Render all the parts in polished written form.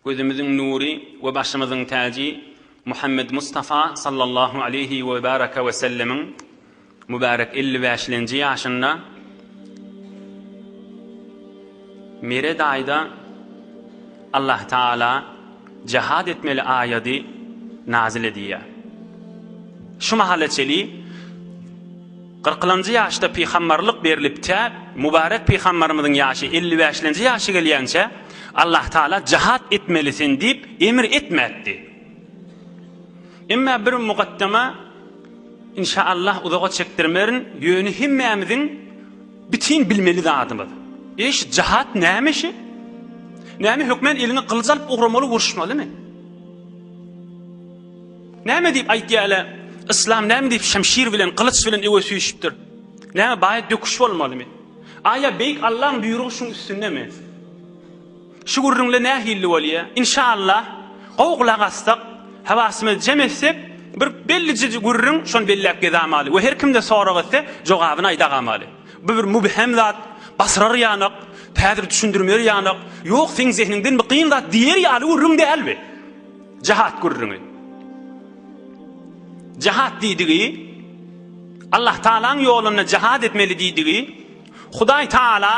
gözümüzün nuri ve başımızın tacı Muhammed Mustafa sallallahu aleyhi ve baraka ve sellemin mübarek 55-nji ýaşynda Mered aýda Allah Taala cihad etmeli ayeti nazil edýär. Şu mahallaçeli 40-njy ýaşda peýgamberlik berilipdi. Mübarek peýgamberimiziň ýaşy 55-nji ýaşy gelýänçe Allah Taala cihad etmelisin diýip emir etmädi. Emma bir muqaddama inşallah uzağa çekdirmerin ýöni hemmämiziň bitin bilmeli zatymyz. Eş cihad nämeşi? Näme hükmen elini kılıç alıp uğramalı, vuruşmalı mı? Näme deyip aýtýarlar? İslam näme deyip şemşir bilen, kılıç bilen ewe süýüşipdir? Näme baýat döküş bolmaly mı? Aýa beýik Allah'ın buýrugy şuň üstündemi? Şu gurrunla nähilli bolýar? İnşallah gowgulak assak, hawasymyzy jem etsek, bir belli gurrun şon belläp gezamaly. We her kimde sorak etse, jogabyny aýdagamaly. Bu bir mübhem zat, basrar ýanyk, täzir düşündirmer ýanyk, ýok seň zehninden bir kıyın zat diýer ýaly gurrun dälbi. Cihat gurruny. Cihat diýdigi, Allah Taala'nın ýolunda cihat etmeli diýdigi, Hudaý Taala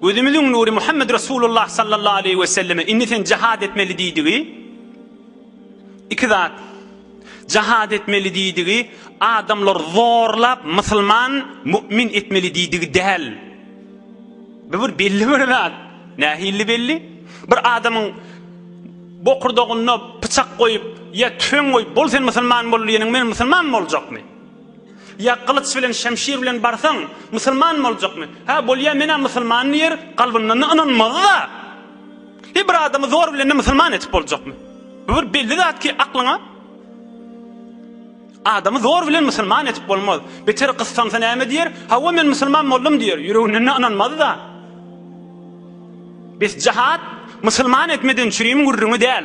özümüziň nuri Muhammed Resulullah sallallahu aleyhi ve selleme inniten cihat etmeli diýdigi, iki zat cihat etmeli diýdigi, adamlar zorlap musulman, mümin etmeli diýdigi däl. Bu bir belli bir zat. Nähilli belli? Bir adamyň bokurdagyna pyçak goýup, ya tüfen goýup, bol sen musulman bolýaň, men musulman boljakmy? Ya kılıç bilen, şemşir bilen barsaň, musulman boljakmy? Ha bolýar, mena musulman diýer, galbyndan inanmaz. Bir adamy zor bilen musulman etip boljakmy? Bu bir belli zat ki aklyňa adamy zor bilen musulman etip bolmaz. Beter kyssansa näme diýer? Hawa men musulman boldum diýer. Ýüreginden inanmaz da. Biz cihat musulman etmeden çürüyüm gurruny däl.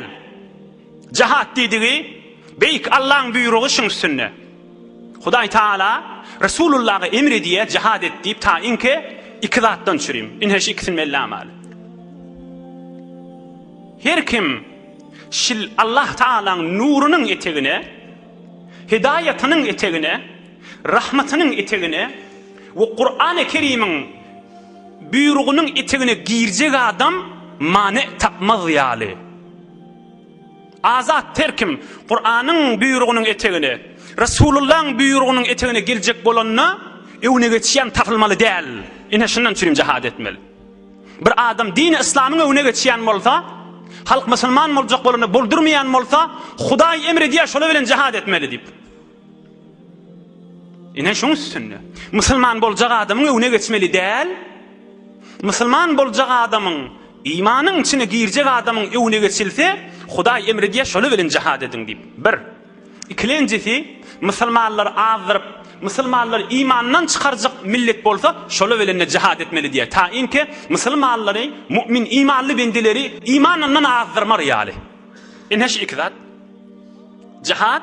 Cihat diýdigi beýik Allah'ın buýrugy şuň üstünde. Hudaý Taala Resulullah'a emrediýär cihat et diýip ta inke iki zatdan çürüyüm. İnheş ikisini mellamaly. Her kim şil Allah Taala'nın nurunyň etegine, hidayatynyň etegine, rahmatynyň etegine we Kur'an-ı Kerim'iň buýrugynyň etegine girjek adam mane tapmaz ýaly. Azat terkim Kur'an'ın buýrugynyň etegine, Resulullah'ın buýrugynyň etegine geljek bolanna ewne geçýän tapylmaly däl. Ine şundan çürüm cihad etmeli. Bir adam dini İslam'yň ewne geçýän bolsa, halk musulman boljak bolany boldurmayan bolsa, Hudaý emredýär şola bilen cihad etmeli diýip. Ine şoň üstünde. Musulman boljak adamyň ewne geçmeli däl. Musulman boljak adamyň imanın içine girjek adamyň ewne geçilse, Hudaý emredýär şola bilen cihad edin diýip. Bir. İkilenjisi, musulmanlar azdyryp, musulmanlar imandan çykarjak millet bolsa, şola bilen cihad etmeli diýär. Ta inki musulmanlary, mümin imanly bendeleri imandan azdyrmar ýaly. Inheş iki zat. Cihad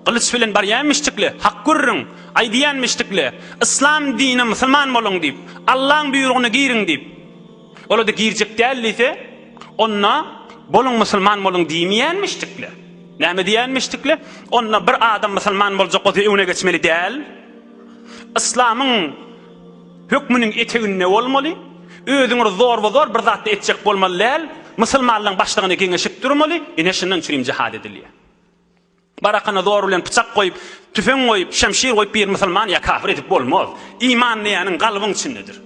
kılıç bilen barýanmışdykly, hak gurrun, aýdýanmışdykly, İslam dini musulman boluň diýip, Allah'ın buýrugyny girin diýip. Ola da girjek dälise, onna boluň musulman boluň diýmeýänmişdykly. Näme diýänmişdikli? Onna bir adam musulman boljak bolsa ewne geçmeli däl. İslamyň hükmüniň eteginde bolmaly. Özüňi zor we zor bir zatda etjek bolmaly däl. Musulmanlaryň başlygyny geňeşip durmaly. Ine şundan çürüm cihad edilýär. Barakana zor bilen pyçak goýup, tüfen goýup, şemşir goýup bir musulman ya kafir edip bolmaz. İman näýanyň galbyň içindedir.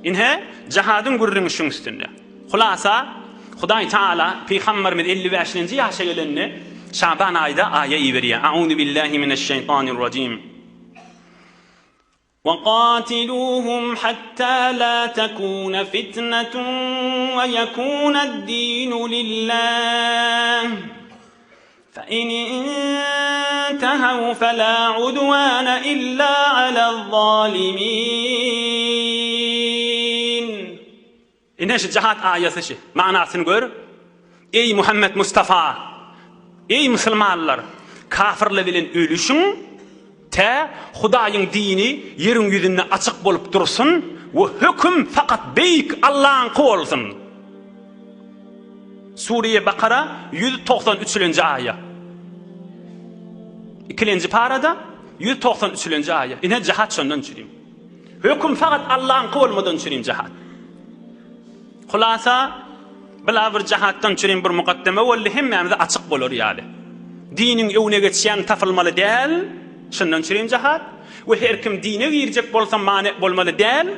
Inhe cihadyň gurruny şuň üstünde. Hulasa Hudaý Taala Peýgamberimiz 55-nji ýaşa gelenni Şaban aýda aýa iberýär. Auzu billahi mineşşeytanirracim. وَقَاتِلُوهُمْ حَتَّى لَا تَكُونَ فِتْنَةٌ وَيَكُونَ الدِّينُ لِلَّهِ فَإِنِ انْتَهَوْا فَلَا عُدْوَانَ إِلَّا عَلَى الظَّالِمِينَ. İnheş cihat ayası şi, manasyny gör. Ey Muhammed Mustafa, ey musulmanlar, kafirler bilen ölüşün, te Hudaýyň dini ýeriň ýüzünde açyk bolup dursun, Ve hüküm fakat beyik Allah'ın kolsun. Suriye Bakara 193. ayet. 2. parada 193. ayet. Ine cihat şondan çürüyüm. Hüküm fakat Allah'ın kolmadan çürüyüm cihat. Hulasa bila bir cihattan çürüyüm bir mukaddeme ve hemmemize açık bolur yani. Dinin evine geçen tafılmalı değil, şundan çürüyüm cihat. Ve her kim dine girecek bolsa mani bolmalı değil.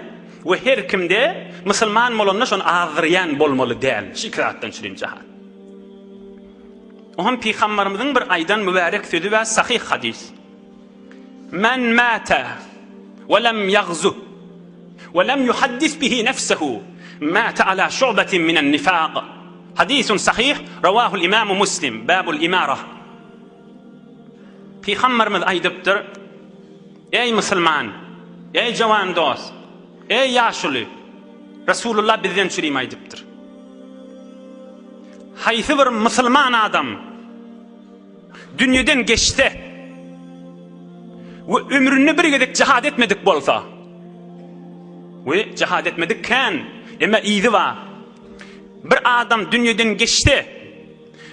Ve her kimde Müslüman bolonna şon azriyan bolmalı değil. Şikrattan çürüyüm cihat. Ohum Peygamberimizin bir aydan mübarek sözü ve sahih hadis. Men mata ve lem yagzu ve lem yuhaddis bihi nefsehu mata ala şu'betin minen nifaq. Hadisun sahih ravahu'l İmam Müslim babul imara. Peygamberimiz aydıptır. Ey Müslüman, ey cavan dost, ey yaşlı, Resulullah bizden çürüyüm aydıptır. Haysi bir Müslüman adam dünyadan geçti ve ömrünü bir gedek cihad etmedik bolsa ve cihad etmedik kan ama iyidi var. Bir adam dünyadan geçti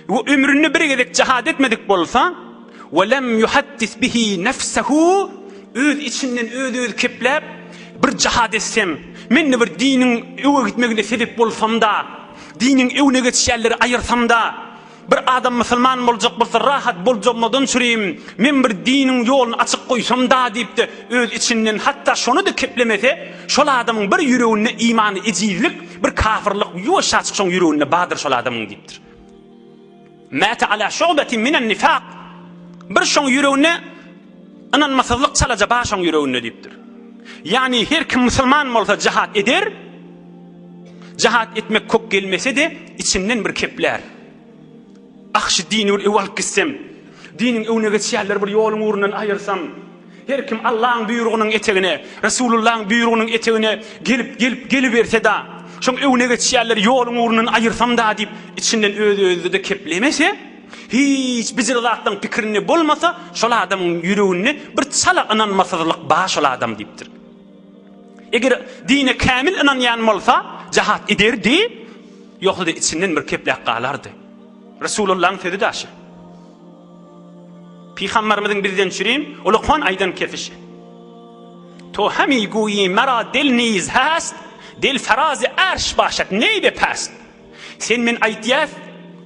ve ömrünü bir gedek cihad etmedik bolsa ve lem yuhaddis bihi nefsehu öz içinden öz keplep bir cihad etsem men bir dinin öve gitmegine sebep bolsam da dinin evine geçenleri ayırsam da bir adam Müslüman bolacak bolsa rahat bolacakmadan süreyim men bir dinin yolunu açık koysam da deyip de öz içinden hatta şonu da keplemese şol adamın bir yüreğine imanı ecizlik bir kafirlik yoş açık şon yüreğine badır şol adamın deyiptir. Mata ala şu'betin minen nifaq bir şon yüreğine inanmasızlık çalaca ba şon yüreğine deyiptir. Yani her kim Müslüman bolsa cihat eder. Cihat etmek kok gelmese de içinden bir kepler. Akşı dini evvel kissem, dinin evine geçenler bir yolun uğrundan ayırsam, her kim Allah'ın buyruğunun eteğine, Resulullah'ın buyruğunun eteğine gelip verse da, şun evine geçenler yolun uğrundan ayırsam da deyip içinden özü de keplemese, hiç bir zattan fikrini bulmasa, şol adamın yüreğine bir çala inanmasızlık bağ şol adam deyiptir. Eğer dine kamil inanyan olsa, cihat ederdi, yoksa da içinden bir keplek qalardı. Resulullah'ın sözü de aşı. Peygamberimizin bizden çürüyüm, o Luqman aydan kefişi. To hemi guyi mera dil niz hast, dil farazi arş başat ney be past. Sen men aytiyaf,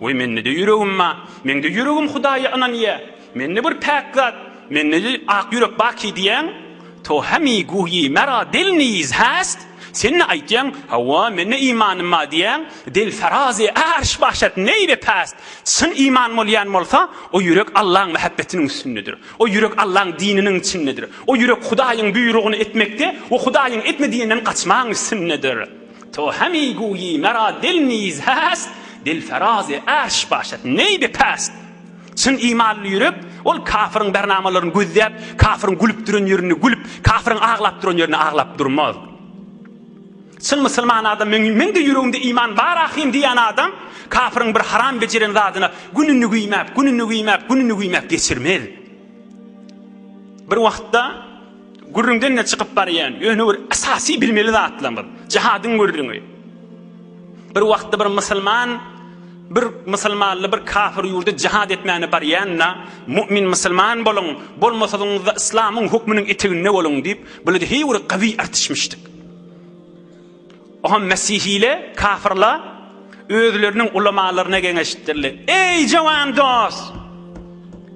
ve men de yüreğim ma, men de yüreğim Hudaya inaniya, men de bir pakkat, men de ak yürek baki diyen, to hemi guyi mera dil niz hast, sen aytyan hava menne imanım ma diyen dil farazi arş başat ney be past. Sen iman molyan molsa o yürek Allah'ın muhabbetinin üstündedir. O yürek Allah'ın dininin içindedir. O yürek Hudayın buyruğunu etmekte ve Hudayın etmediğinden kaçmağın üstündedir. To hemi guyi mera dil niz hast dil farazi arş başat ney be past. Sen imanlı yürek ol kafirin bernamalarını gözlep, kafirin gülüp duran yerini gülüp, kafirin ağlap duran yerini ağlap durmaz. Sen Müslüman adam, men de yüreğimde iman var ahim diyen adam, kafirin bir haram beceren zadına gününü güymep geçirmez. Bir vaxtda gürründen ne çıkıp barayan, yönü bir asasi bilmeli zatlamır, cihadın gürrünü. Bir vaxtda bir Müslümanlı bir kafir yurda cihad etmeyeni barayanla, mümin Müslüman bolun, bolmasadığınızda İslam'ın hükmünün eteğine olun deyip, böyle de heyvuri kavi artışmıştık. Oham Mesihile, kafirla, özlerinin ulamalarına geniştirli. Ey cavan dost!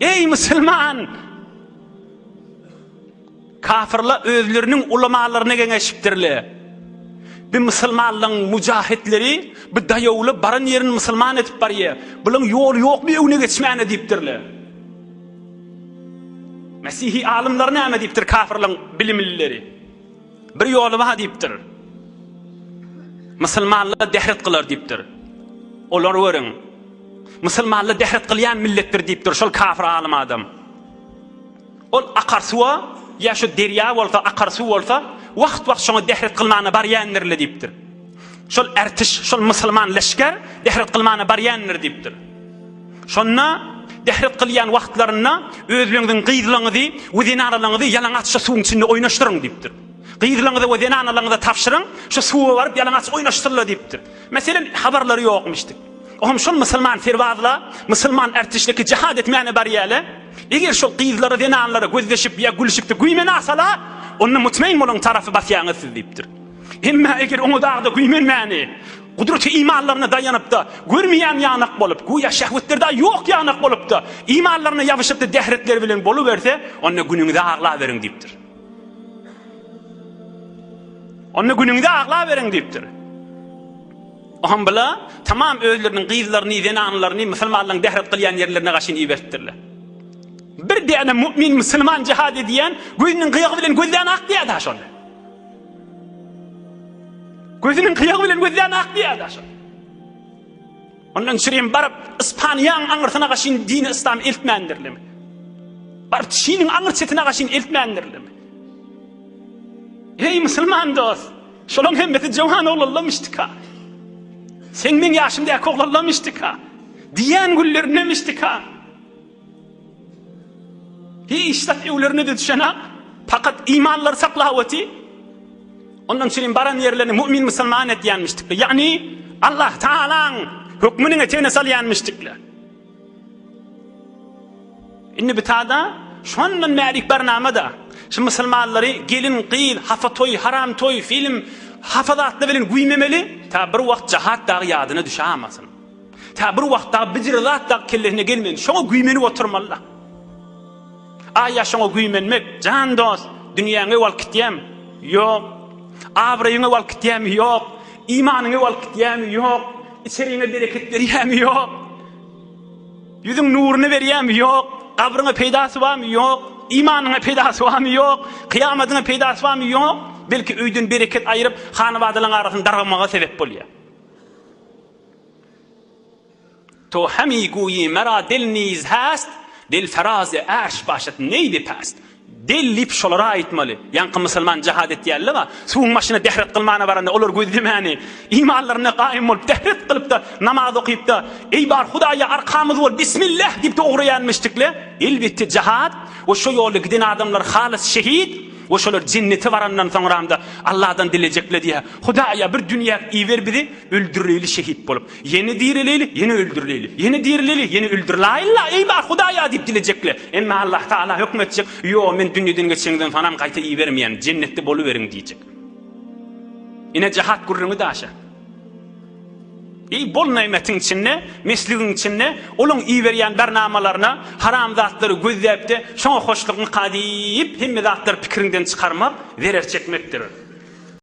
Ey Müslüman! Kafirla özlerinin ulamalarına geniştirli. Bir Müslümanlığın mücahitleri, bir dayavlı baran yerini Müslüman etip bariye. Bunun yol yok bir evine geçmeyene deyiptirli. Mesihi alimlerine ama deyiptir kafirlığın bilimlileri. Bir yolu var deyiptir. Müslümanlığa dehret kılar deyiptir. Olar verin. Müslümanlığa dehret kılyan millettir deyiptir. Şol kafir alim adam. Ol akarsuva, ya şu derya olsa, akarsu olsa, vaqt şuna dehret kılmana baryanirli deyiptir. Şol ertiş, şol Müslüman leşker, dehret kılmana baryanir deyiptir. Şonna dehret kılyan vaqtlarına, özlüğünün qıydılığını, uzinaralığını, yalan atışa suğun içinde oynaştırın deyiptir. Qyýdlaňyza we denanlaňyza tapşyryň, şu suwa baryp ýalaňaç oýnaşdyrlar diýipdir. Meselen habarlary ýokmuşdy. Oňam şol musulman ferwazla, musulman ertişliki jihad etmäne barýaly. Eger şol qyýdlary denanlary gözleşip ýa gülüşipdi güýmen asala, onu mutmain bolan tarafy basýaňyz diýipdir. Emma eger oňa dagda güýmenmäni, Kudreti imanlarına dayanıp da görmeyen yanak bolup, güya şehvetlerde yok yanak bolup da imanlarına yapışıp da dehretler bilen boluverse, onu günüňde agla berin diýipdir. Onu günüňde agla berin diýipdir. Ohan bila tamam özleriniň gyzlaryny, zenanlaryny musulmanlaryň dehret kılyan yerlerine gaşyn ibertdirler. Bir däne mümin musulman jihad ediyen gözüniň kıyagy bilen gözden ak diýär şonu. Gözünün kıyağı bilen gözlerini akdiýar aşa. Ondan şirin barıp İspaniýaň aňyrtyna gaşyn dini İslam eltmendirlimi? Barıp Çiniň aňyrçytyna gaşyn eltmendirlimi? Ey musulman dost, şolaň hemmeti jowhan oglallamışdyk. Sen men ýaşymda oglallamışdyk. Diýen güllernemişdik. Hiç tat ewlerini de düşenak, fakat imanlar saklawati. Ondan şirin baran yerlerini mümin musulman etýänmişdik. Yani Allah Taala'ň hükmüne etene salyanmışdyklar. Inni bitada şondan märik barnamada şu musulmanlary gelin qyl, hafa toy, haram toy, film hafazatly bilen güýmemeli, ta bir wagt jihad dagy ýadyna düşämasyn. Ta bir wagtda bijirlat dagy kellerine gelmeli, şoňa güýmenip oturmalylar. Aya şoňa güýmenmek, jan dost, dünýäňe walkytýam, ýok. Abraýyňa walkytýam ýok, imanyňa walkytýam ýok, içeriňe bereket berýär ýok. Ýüzüň nuruny berýär ýok, kabryňa peýdasy barmy ýok, imanyňa peýdasy barmy ýok, kıyamatyňa peýdasy barmy ýok. Belki öýdün bereket aýryp hanybadalyň arasyny dargamaga sebep bolýar. To hemi goýy mera dilniz hast, dil farazy aş başat neydi past. Dellip şolara aýtmaly. Ýanky musulman jihad etýärler we suwun maşyna dehret kılmana baranda olar gözlemäni, imanlaryna gaýym bolup dehret kılıp da namaz okyp da ey bar Hudaýa arkamyz bol bismillah diýip de oguraýanmyşdyklar. Elbetde jihad we şo ýolda giden adamlar halis şehit we şolar jenneti barandan soňramda Allahdan dilejekler diýär. Hudaýa bir dünýä iýer bizi öldürýeli şehit bolup, yeni dirileli, yeni öldürüleli, yeni dirileli, yeni öldürüleli. Ey bar Hudaýa diýip dilejekler. Emma Allah Taala hükm etjek, yo men dünýeden geçenden fanam gaýta iýermeýän, jennetde boluberiň diýjek. Ine jihad gurruny da aşa. Ey bol nämetin içinde, mesligiň içinde, olaň iýerýän bernamalaryna haram zatlary gözläpdi, şoňa hoşlugyny qadyp, hemme zatlar pikirinden çykarmak, zerer çekmekdir.